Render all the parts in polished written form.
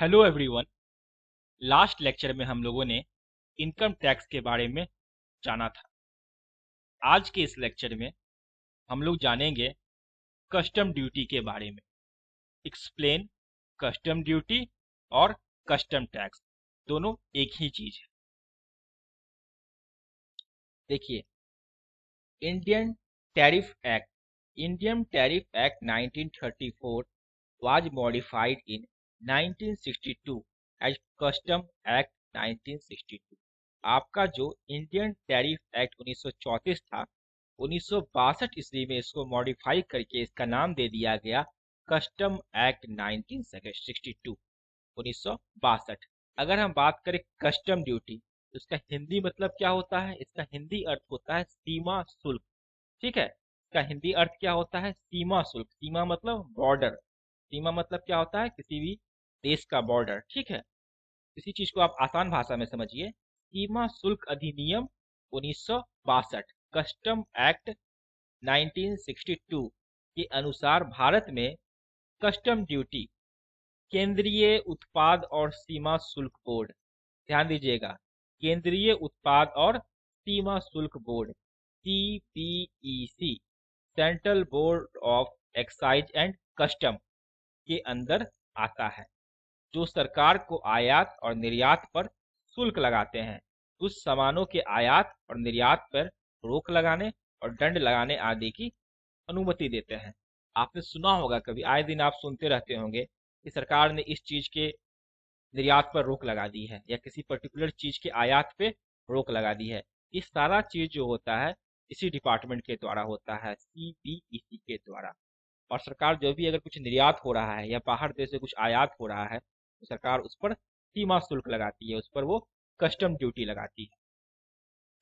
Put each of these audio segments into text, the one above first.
Hello everyone. Last lecture में हम लोगों ने इनकम टैक्स के बारे में जाना था। आज के इस लेक्चर में हम लोग जानेंगे कस्टम ड्यूटी के बारे में। एक्सप्लेन कस्टम ड्यूटी और कस्टम टैक्स दोनों एक ही चीज है। देखिए, Indian tariff act Indian tariff act 1934 was modified in 1962 as custom act 1962। आपका जो इंडियन टैरिफ एक्ट 1934 था, 1962 ईस्वी में इसको मॉडिफाई करके इसका नाम दे दिया गया कस्टम एक्ट 1962, 1962। अगर हम बात करें कस्टम ड्यूटी, तो इसका हिंदी मतलब क्या होता है? इसका हिंदी अर्थ होता है सीमा शुल्क। ठीक है, इसका हिंदी अर्थ क्या होता है? सीमा शुल्क। सीमा मतलब बॉर्डर। सीमा मतलब क्या होता है? किसी भी देश का बॉर्डर। ठीक है, इसी चीज को आप आसान भाषा में समझिए। सीमा शुल्क अधिनियम 1962, कस्टम एक्ट 1962 के अनुसार भारत में कस्टम ड्यूटी केंद्रीय उत्पाद और सीमा शुल्क बोर्ड, ध्यान दीजिएगा, केंद्रीय उत्पाद और सीमा शुल्क board, CPEC, central board of excise and custom के अंदर आता है, जो सरकार को आयात और निर्यात पर शुल्क लगाते हैं। उस सामानों के आयात और निर्यात पर रोक लगाने और दंड लगाने आदि की अनुमति देते हैं। आपने सुना होगा, कभी आए दिन आप सुनते रहते होंगे कि सरकार ने इस चीज के निर्यात पर रोक लगा दी है या किसी पर्टिकुलर चीज के आयात पे रोक लगा दी है। इस सारा चीज जो होता है इसी डिपार्टमेंट के द्वारा होता है, सीपीईसी के द्वारा। और सरकार जो भी अगर कुछ निर्यात हो रहा है या बाहर देश से कुछ आयात हो रहा है, तो सरकार उस पर सीमा शुल्क लगाती है, उस पर वो कस्टम ड्यूटी लगाती है।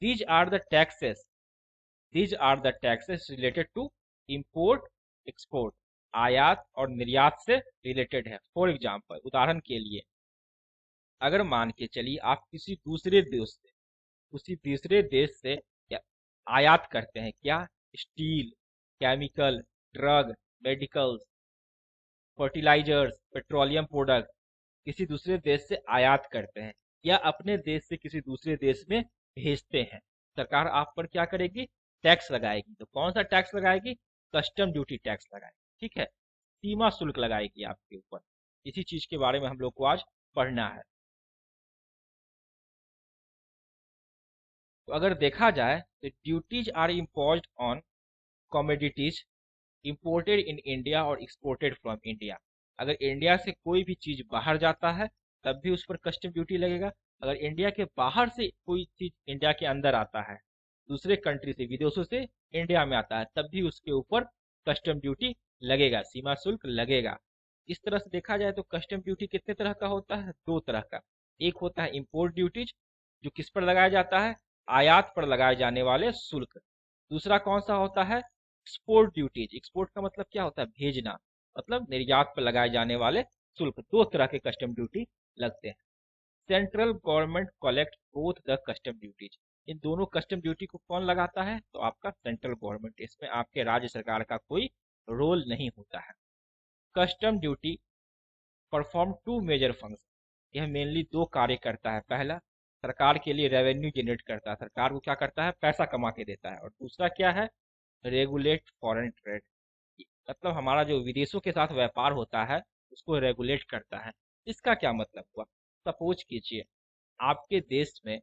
These are the taxes these are the taxes related to import export, आयात और निर्यात से रिलेटेड है। फॉर एग्जाम्पल, उदाहरण के लिए, अगर मान के चलिए आप किसी दूसरे देश से या आयात करते हैं, क्या? Steel, chemical, drug, medicals, fertilisers, petroleum product किसी दूसरे देश से आयात करते हैं या अपने देश से किसी दूसरे देश में भेजते हैं, सरकार आप पर क्या करेगी? टैक्स लगाएगी। तो कौन सा टैक्स लगाएगी? कस्टम ड्यूटी टैक्स लगाएगी। ठीक है, सीमा शुल्क लगाएगी आपके ऊपर। इसी चीज के बारे में हम लोग को आज पढ़ना है। तो अगर देखा जाए तो duties are imposed on commodities imported in India और एक्सपोर्टेड फ्रॉम इंडिया। अगर इंडिया से कोई भी चीज बाहर जाता है तब भी उस पर कस्टम ड्यूटी लगेगा। अगर इंडिया के बाहर से कोई चीज इंडिया के अंदर आता है, दूसरे कंट्री से, विदेशों से इंडिया में आता है, तब भी उसके ऊपर कस्टम ड्यूटी लगेगा, सीमा शुल्क लगेगा। इस तरह से देखा जाए तो कस्टम ड्यूटी कितने तरह का होता है? दो तरह का। एक होता है इम्पोर्ट ड्यूटीज, जो किस पर लगाया जाता है? आयात पर लगाए जाने वाले शुल्क। दूसरा कौन सा होता है? Export duties. एक्सपोर्ट का मतलब क्या होता है? भेजना, मतलब निर्यात पर लगाए जाने वाले शुल्क। दो तरह के कस्टम ड्यूटी लगते हैं। Central government collect both the custom duties. इन दोनों कस्टम ड्यूटी को कौन लगाता है? तो आपका सेंट्रल गवर्नमेंट। इसमें आपके राज्य सरकार का कोई रोल नहीं होता है। Custom duty perform two major function. यह मेनली दो कार्य करता है। पहला, सरकार के लिए रेवेन्यू जनरेट करता है, सरकार को क्या करता है? पैसा कमा के देता है। और दूसरा क्या है? रेगुलेट फॉरेन ट्रेड, मतलब हमारा जो विदेशों के साथ व्यापार होता है उसको रेगुलेट करता है। इसका क्या मतलब हुआ? सपोज कीजिए आपके देश में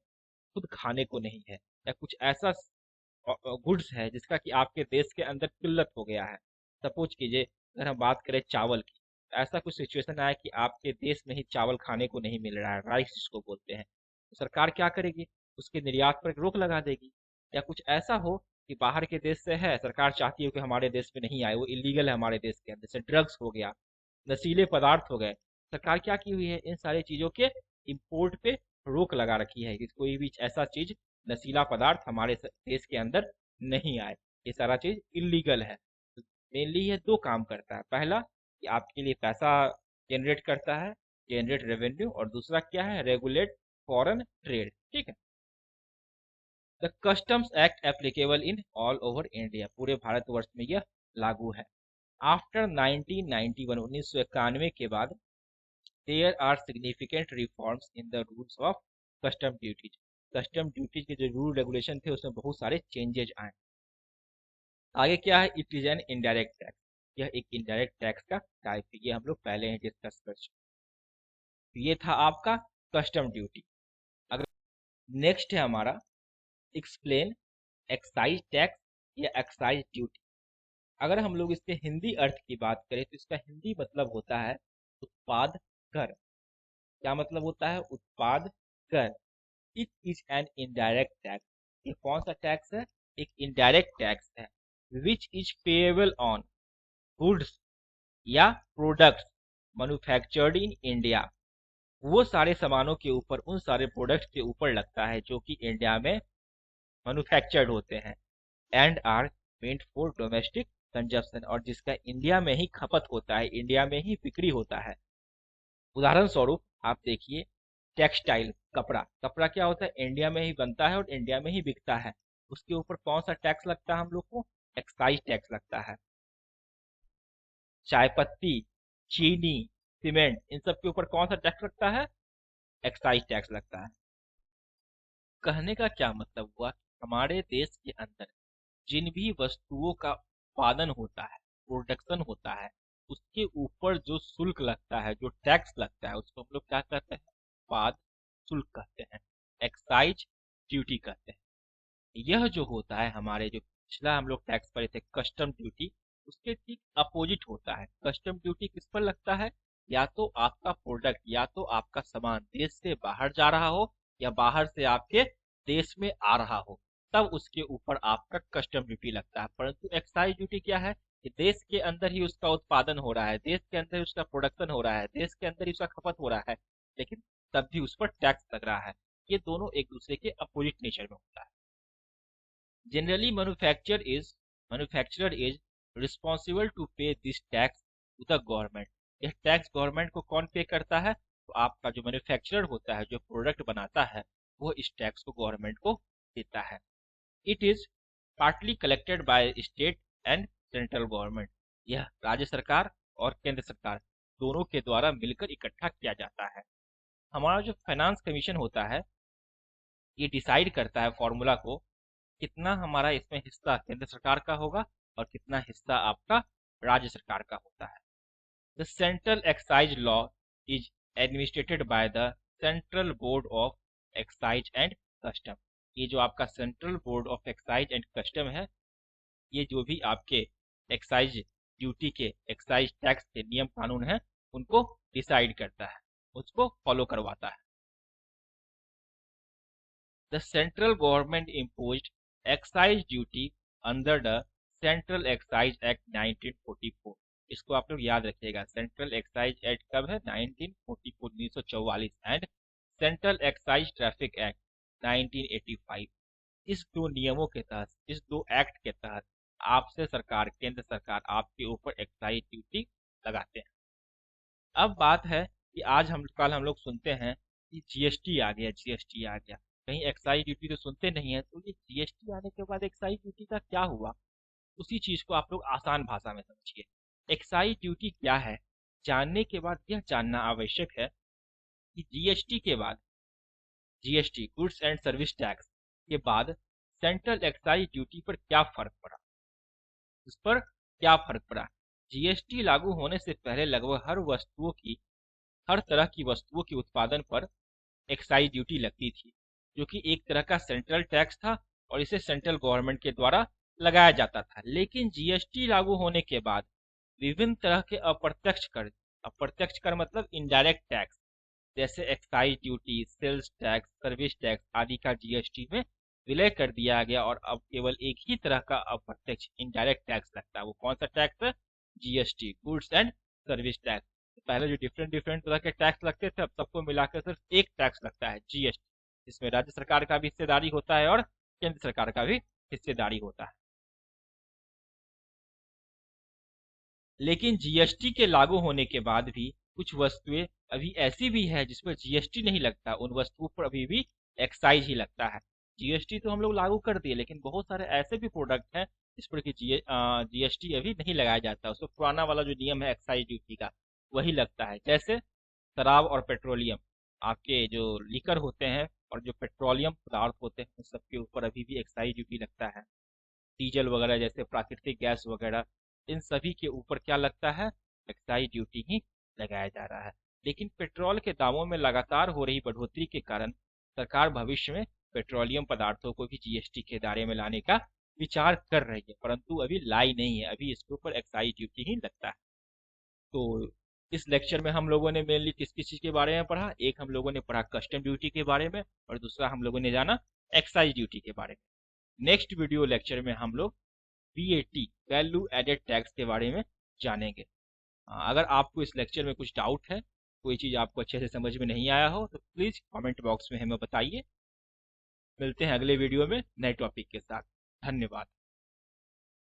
खुद खाने को नहीं है या कुछ ऐसा गुड्स है जिसका कि आपके देश के अंदर किल्लत हो गया है। सपोज कीजिए अगर हम बात करें चावल की, तो ऐसा कुछ सिचुएशन आया कि आपके देश में ही चावल खाने को नहीं मिल रहा है, राइस जिसको बोलते हैं, तो सरकार क्या करेगी? उसके निर्यात पर रोक लगा देगी। या कुछ ऐसा हो कि बाहर के देश से है, सरकार चाहती है कि हमारे देश में नहीं आए, वो इलीगल है हमारे देश के अंदर, जैसे ड्रग्स हो गया, नशीले पदार्थ हो गए, सरकार क्या की हुई है? इन सारी चीजों के इम्पोर्ट पे रोक लगा रखी है कि कोई भी ऐसा चीज, नशीला पदार्थ हमारे देश के अंदर नहीं आए। ये सारा चीज इलीगल है। मेनली ये दो काम करता है। पहला कि आपके लिए पैसा जनरेट करता है, जनरेट रेवेन्यू, और दूसरा क्या है? Regulate foreign trade. ठीक है। The customs act applicable in all over India, पूरे भारतवर्ष में यह लागू है। आफ्टर 1991, 1991 के बाद there are significant reforms in the rules of custom duties. Custom duties के जो रूल रेगुलेशन थे उसमें बहुत सारे चेंजेज आए। आगे क्या है, it is an indirect tax. यह एक इनडायरेक्ट टैक्स का टाइप है, ये हम लोग पहले ही डिस्कस कर चुके। ये था आपका कस्टम ड्यूटी। अगर नेक्स्ट है हमारा एक्सप्लेन एक्साइज टैक्स या एक्साइज ड्यूटी। अगर हम लोग इसके हिंदी अर्थ की बात करें तो इसका हिंदी मतलब होता है उत्पाद कर। क्या मतलब होता है, उत्पाद कर। It is an indirect tax. ये कौन सा टैक्स है, एक इनडायरेक्ट टैक्स है। Which is payable on goods या प्रोडक्ट्स मैन्युफैक्चर्ड इन इंडिया। वो सारे सामानों के ऊपर, उन सारे प्रोडक्ट्स के ऊपर लगता है जो कि इंडिया में मैन्युफैक्चर्ड होते हैं and are meant for domestic consumption, और जिसका इंडिया में ही खपत होता है, इंडिया में ही बिक्री होता है। उदाहरण स्वरूप आप देखिए टेक्सटाइल, कपड़ा। कपड़ा क्या होता है, इंडिया में ही बनता है और इंडिया में ही बिकता है। उसके ऊपर कौन सा टैक्स लगता है हम लोग को, एक्साइज टैक्स लगता है। चाय पत्ती, चीनी, सीमेंट, इन सब के ऊपर कौन सा टैक्स लगता है, एक्साइज टैक्स लगता है। कहने का क्या मतलब हुआ, हमारे देश के अंदर जिन भी वस्तुओं का उत्पादन होता है, प्रोडक्शन होता है, उसके ऊपर जो शुल्क लगता है, जो टैक्स लगता है, उसको हम लोग क्या कहते हैं, उत्पाद शुल्क कहते हैं, एक्साइज ड्यूटी कहते हैं। यह जो होता है हमारे, जो पिछला हम लोग टैक्स पढ़े थे कस्टम ड्यूटी, उसके ठीक अपोजिट होता है। कस्टम ड्यूटी किस पर लगता है, या तो आपका प्रोडक्ट, या तो आपका सामान देश से बाहर जा रहा हो या बाहर से आपके देश में आ रहा हो, तब उसके ऊपर आपका कस्टम ड्यूटी लगता है। परंतु एक्साइज ड्यूटी क्या है, कि देश के अंदर ही उसका उत्पादन हो रहा है, देश के अंदर ही उसका प्रोडक्शन हो रहा है, देश के अंदर ही उसका खपत हो रहा है, लेकिन तब भी उस पर टैक्स लग रहा है। ये दोनों एक दूसरे के अपोजिट नेचर में होता है। Generally, manufacturer is responsible to pay this tax to the government. यह टैक्स गवर्नमेंट को कौन पे करता है, तो आपका जो मैन्युफैक्चरर होता है, जो प्रोडक्ट बनाता है, वो इस टैक्स को गवर्नमेंट को देता है। It is partly collected by state and central government. यह राज्य सरकार और केंद्र सरकार दोनों के द्वारा मिलकर इकट्ठा किया जाता है। हमारा जो फाइनेंस कमीशन होता है, ये डिसाइड करता है फॉर्मूला को, कितना हमारा इसमें हिस्सा केंद्र सरकार का होगा और कितना हिस्सा आपका राज्य सरकार का होता है। The central excise law is administrated by the central board of excise and custom. ये जो आपका central board of excise and custom है, ये जो भी आपके एक्साइज ड्यूटी के, एक्साइज टैक्स के नियम कानून है, उनको डिसाइड करता है, उसको फॉलो करवाता है। The central government imposed excise duty under the central excise act 1944। इसको आप लोग याद रखिएगा, सेंट्रल एक्साइज एक्ट कब है, 1944, 1944, and central excise traffic act 1985। इस दो नियमों के तहत, इस दो एक्ट के तहत आपसे सरकार, केंद्र सरकार आपके ऊपर एक्साइज ड्यूटी लगाते हैं। अब बात है कि आज हम कल हम लोग सुनते हैं कि जीएसटी आ गया, जीएसटी आ गया, कहीं एक्साइज ड्यूटी तो सुनते नहीं है। तो ये जीएसटी आने के बाद एक्साइज ड्यूटी का क्या हुआ, उसी चीज को आप लोग आसान भाषा में समझिए। एक्साइज ड्यूटी क्या है, जानने के बाद यह जानना आवश्यक है कि जीएसटी के बाद, GST goods and service tax के बाद सेंट्रल एक्साइज ड्यूटी पर क्या फर्क पड़ा, इस पर क्या फर्क पड़ा। जीएसटी लागू होने से पहले लगभग हर तरह की वस्तुओं के उत्पादन पर एक्साइज ड्यूटी लगती थी, जो कि एक तरह का सेंट्रल टैक्स था और इसे सेंट्रल गवर्नमेंट के द्वारा लगाया जाता था। लेकिन जीएसटी लागू होने के बाद विभिन्न तरह के अप्रत्यक्ष कर मतलब इनडायरेक्ट टैक्स, जैसे excise duty, sales tax, service tax आदि का जीएसटी में विलय कर दिया गया और अब केवल एक ही तरह का अप्रत्यक्ष इनडायरेक्ट टैक्स लगता है। वो कौन सा टैक्स है, GST, goods and service tax. पहले जो डिफरेंट डिफरेंट तरह के टैक्स लगते थे, अब सबको मिलाकर सिर्फ एक टैक्स लगता है, जीएसटी, जिसमें राज्य सरकार का भी हिस्सेदारी होता है और केंद्र सरकार का भी हिस्सेदारी होता है। लेकिन जीएसटी के लागू होने के बाद भी कुछ वस्तुएं अभी ऐसी भी है जिस पर जीएसटी नहीं लगता, उन वस्तुओं पर अभी भी एक्साइज ही लगता है। जीएसटी तो हम लोग लागू कर दिए, लेकिन बहुत सारे ऐसे भी प्रोडक्ट हैं जिस पर कि जीएसटी अभी नहीं लगाया जाता, उसको पुराना वाला जो नियम है एक्साइज ड्यूटी का वही लगता है। जैसे शराब और पेट्रोलियम, आपके जो लिकर होते हैं और जो पेट्रोलियम पदार्थ होते हैं उन सबके ऊपर अभी भी एक्साइज ड्यूटी लगता है। डीजल वगैरह जैसे प्राकृतिक गैस वगैरह, इन सभी के ऊपर क्या लगता है, एक्साइज ड्यूटी ही लगाया जा रहा है। लेकिन पेट्रोल के दामों में लगातार हो रही बढ़ोतरी के कारण सरकार भविष्य में पेट्रोलियम पदार्थों को भी जीएसटी के दायरे में लाने का विचार कर रही है, परंतु अभी लाई नहीं है, अभी इसके ऊपर एक्साइज ड्यूटी ही लगता है। तो इस लेक्चर में हम लोगों ने मेनली किस किस चीज़ के बारे में पढ़ा, एक हम लोगों ने पढ़ा कस्टम ड्यूटी के बारे में और दूसरा हम लोगों ने जाना एक्साइज ड्यूटी के बारे में। नेक्स्ट वीडियो लेक्चर में हम लोग वीएटी, वैल्यू एडेड टैक्स के बारे में जानेंगे। अगर आपको इस लेक्चर में कुछ डाउट है, कोई चीज़ आपको अच्छे से समझ में नहीं आया हो तो प्लीज़ कमेंट बॉक्स में हमें बताइए। मिलते हैं अगले वीडियो में नए टॉपिक के साथ। धन्यवाद।